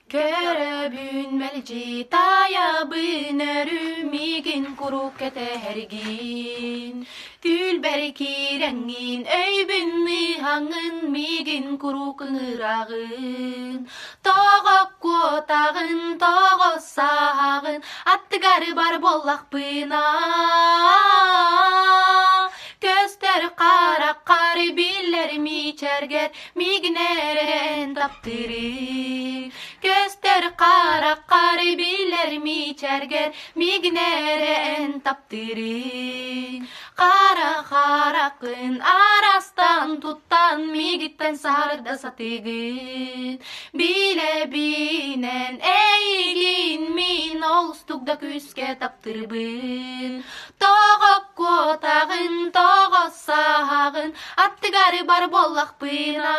Köröbün melci tayabın örümigin kuruk ete hergin. Tülber kirengin öybün nihangın migin kuruk nırağın. Toğuk kotağın toğuz sağın attıgar bar bollak bına. Göster kara kari biller mi çerger migneren taptırır. Göster kara kari biller mi çerger migneren taptırır. Kara karakın arastan tuttan migitten sarda satıgın. Bile binen eygin min olstugda küske taptırbın. Toğuk kotağın toğuz sağın attıgar bar bollak bına.